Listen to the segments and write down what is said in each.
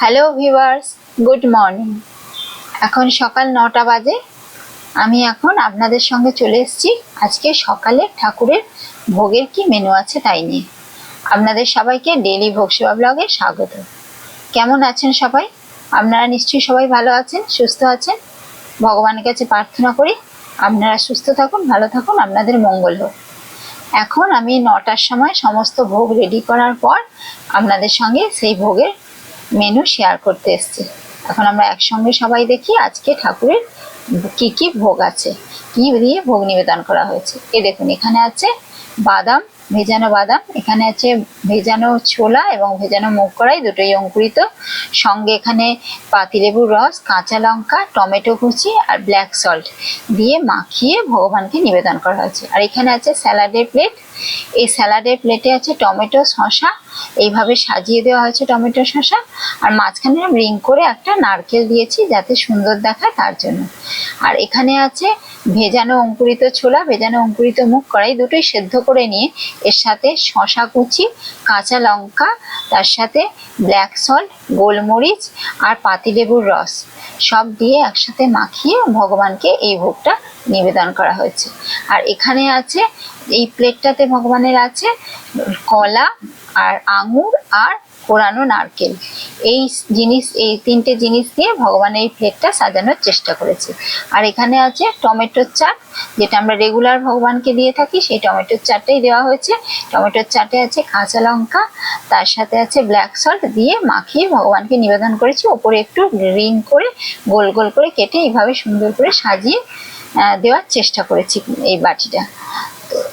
Hello viewers, good morning. এখন সকাল 9টা বাজে। আমি এখন আপনাদের সঙ্গে চলে এসেছি আজকে সকালে ঠাকুরের ভোগের কি মেনু আছে তাই নিয়ে। আপনাদের সবাইকে ডেইলি ভোগ সেবা ব্লগে স্বাগত। কেমন আছেন সবাই? আপনারা নিশ্চয়ই সবাই ভালো আছেন, সুস্থ আছেন। ভগবানের কাছে প্রার্থনা করি আপনারা সুস্থ থাকুন, ভালো থাকুন, আপনাদের মঙ্গল হোক। এখন আমি 9টার সময় সমস্ত ভোগ রেডি করার পর আপনাদের সঙ্গে সেই ভোগের মেনু শেয়ার করতে এসেছি। এখন আমরা একসঙ্গে সবাই দেখি আজকে ঠাকুরের কি কি ভোগ আছে, কি দিয়ে ভোগ নিবেদন করা হয়েছে। দেখুন, এখানে আছে বাদাম, ভেজানো বাদাম, এখানে আছে ভেজানো ছোলা এবং ভেজানো মুগ কড়াই, দুটোই অঙ্কুরিত। সঙ্গে এখানে পাতিলেবুর রস, কাঁচা লঙ্কা, টমেটো কুচি আর ব্ল্যাক সল্ট দিয়ে মাখিয়ে ভগবানকে নিবেদন করা হয়েছে। আর এখানে আছে স্যালাডের প্লেট। এই স্যালাডের প্লেটে আছে টমেটো, শসা, এইভাবে সাজিয়ে দেওয়া হয়েছে টমেটো শসা। আর মাঝখানে রিং করে একটা নারকেল দিয়েছি যাতে সুন্দর দেখায় তার জন্য। আর এখানে আছে ভেজানো অঙ্কুরিত ছোলা, ভেজানো অঙ্কুরিত মুগ কড়াই, দুটোই সেদ্ধ করে নিয়ে এর সাথে শসা কুচি, কাঁচা লঙ্কা, তার সাথে ব্ল্যাক সল্ট, গোলমরিচ আর পাতিলেবুর রস সব দিয়ে একসাথে মাখিয়ে ভগবানকে এই ভোগটা নিবেদন করা হয়েছে। আর এখানে আছে এই প্লেটটাতে ভগবানের আছে কলা আর আঙুর আর কোরানো নারকেল। এই তিনটে জিনিস দিয়ে ভগবানের এই প্লেটটা সাজানোর চেষ্টা করেছি। আর এখানে আছে টমেটোর চাট, যেটা আমরা রেগুলার ভগবানকে দিয়ে থাকি, সেই টমেটোর চাটটাই দেওয়া হয়েছে। টমেটোর চাটে আছে কাঁচা লঙ্কা, তার সাথে আছে ব্ল্যাক সল্ট দিয়ে মাখিয়ে ভগবানকে নিবেদন করেছি। ওপরে একটু রিং করে গোল গোল করে কেটে এইভাবে সুন্দর করে সাজিয়ে দেওয়ার চেষ্টা করেছি এই বাটিটা।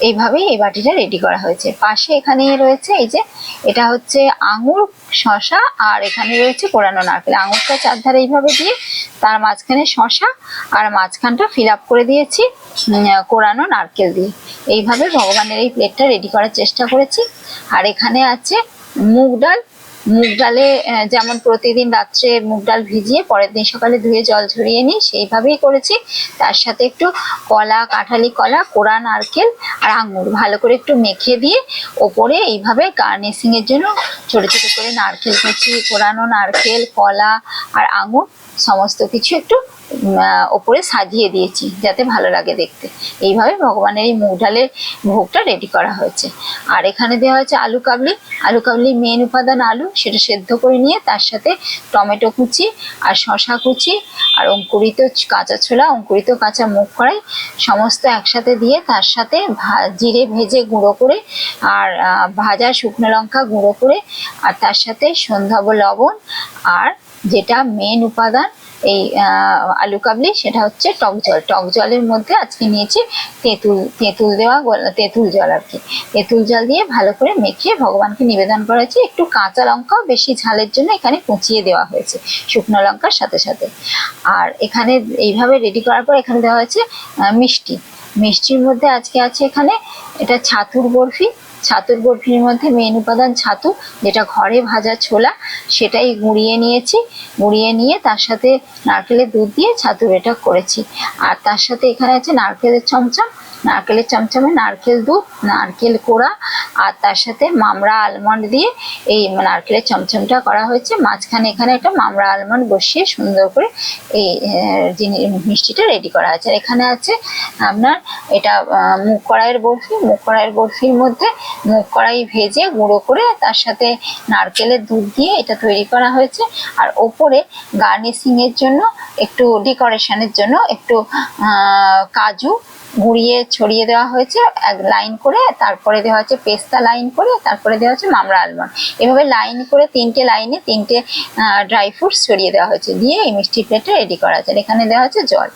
এইভাবেই এই বাটিটা রেডি করা হয়েছে। পাশে এখানে রয়েছে এই যে, এটা হচ্ছে আঙুর, শসা আর এখানে রয়েছে কোরানো নারকেল। আঙুরটা চারধারে এইভাবে দিয়ে তার মাঝখানে শসা আর মাঝখানটা ফিল আপ করে দিয়েছি কোরানো নারকেল দিয়ে। এইভাবে ভগবানের এই প্লেটটা রেডি করার চেষ্টা করেছি। আর এখানে আছে মুগ ডাল। মুগ ডালে যেমন প্রতিদিন রাত্রে মুগ ডাল ভিজিয়ে পরের দিন সকালে ধুয়ে জল ঝরিয়ে নিই, সেইভাবেই করেছি। তার সাথে একটু কলা, কাঁঠালি কলা, কোরা নারকেল আর আঙুর ভালো করে একটু মেখে দিয়ে ওপরে এইভাবে গার্নিশিং এর জন্য ছোট ছোট করে নারকেল কুচি, কোরানো নারকেল, কলা আর আঙুর সমস্ত কিছু একটু ওপরে সাজিয়ে দিয়েছি যাতে ভালো লাগে দেখতে। এইভাবে ভগবানের এই মুগ ডালের ভোগটা রেডি করা হয়েছে। আর এখানে দেওয়া হয়েছে আলু কাবলি। আলু কাবলির মেন উপাদান আলু, সেটা সেদ্ধ করে নিয়ে তার সাথে টমেটো কুচি আর শসা কুচি আর অঙ্কুরিত কাঁচা ছোলা, অঙ্কুরিত কাঁচা মুগ কড়াই সমস্ত একসাথে দিয়ে তার সাথে জিরে ভেজে গুঁড়ো করে আর ভাজা শুকনো লঙ্কা গুঁড়ো করে আর তার সাথে সন্ধ্যাব লবণ আর যেটা মেন উপাদান এই আলু কাবলি, সেটা হচ্ছে টক জল। টক জলের মধ্যে আজকে নিয়েছি তেঁতুল দেওয়া তেঁতুল জল আর কি। তেঁতুল জল দিয়ে ভালো করে মেখে ভগবানকে নিবেদন করা হয়েছে। একটু কাঁচা লঙ্কাও বেশি ঝালের জন্য এখানে কুচিয়ে দেওয়া হয়েছে শুকনো লঙ্কার সাথে সাথে। আর এখানে এইভাবে রেডি করার পর এখানে দেওয়া হয়েছে মিষ্টি। মিষ্টির মধ্যে আজকে আছে এখানে এটা ছাতুর বরফি। ছাতুর বরফির মধ্যে মেন উপাদান ছাতু, যেটা ঘরে ভাজা ছোলা, সেটাই গুঁড়িয়ে নিয়েছি। গুঁড়িয়ে নিয়ে তার সাথে নারকেলের দুধ দিয়ে ছাতুর এটা করেছি। আর তার সাথে এখানে আছে নারকেলের চমচম। নারকেলের চমচমে নারকেল দুধ, নারকেল কোড়া আর তার সাথে মামরা আলমন্ড দিয়ে এই নারকেলের চমচমটা করা হয়েছে। মাঝখানে এখানে একটা মামরা আলমন্ড বসিয়ে সুন্দর করে এই মিষ্টিটা রেডি করা আছে। আর এখানে আছে আপনার এটা মুগ কড়াইয়ের বরফি। মুগ কড়াইয়ের বরফির মধ্যে মুগ কড়াই ভেজে গুঁড়ো করে তার সাথে নারকেলের দুধ দিয়ে এটা তৈরি করা হয়েছে। আর ওপরে গার্নিশিং এর জন্য একটু ডেকোরেশনের জন্য একটু কাজু গুঁড়িয়ে ছড়িয়ে দেওয়া হয়েছে এক লাইন করে, তারপরে দেওয়া হচ্ছে পেস্তা লাইন করে, তারপরে দেওয়া হচ্ছে মামরা আলমন্ড। এভাবে লাইন করে তিনটে লাইনে তিনটে ড্রাই ফ্রুটস ছড়িয়ে দেওয়া হয়েছে দিয়ে এই মিষ্টি প্লেটটা রেডি করা আছে। এখানে দেওয়া হচ্ছে জল।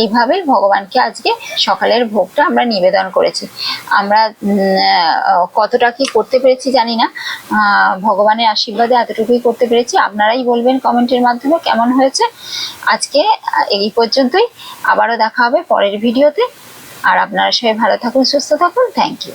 এইভাবেই ভগবানকে আজকে সকালের ভোগটা আমরা নিবেদন করেছি। আমরা কতটা কি করতে পেরেছি জানি না, ভগবানের আশীর্বাদে এতটুকুই করতে পেরেছি। আপনারাই বলবেন কমেন্টের মাধ্যমে কেমন হয়েছে। আজকে এই পর্যন্তই, আবারও দেখা হবে পরের ভিডিওতে। আর আপনারা সবাই ভালো থাকুন, সুস্থ থাকুন। Thank you.